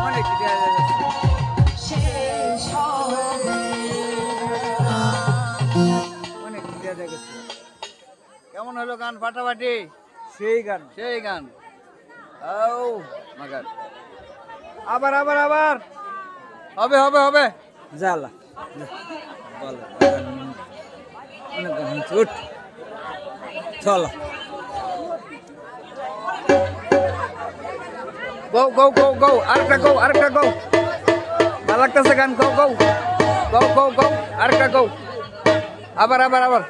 অনেক অনেক কেমন হলো গান ফাটাফাটি? সেই গান সেই গান। ও মাগার আবার আবার আবার হবে হবে হবে। জ্বালা বলো অনেক গান হচ্ছে, উঠ চলো গো গো গো গো আরেকটা গো আরেকটা গো। ভালো লাগতেছে গান। গো গো গো গো গো আরেকটা গো। আবার আবার আবার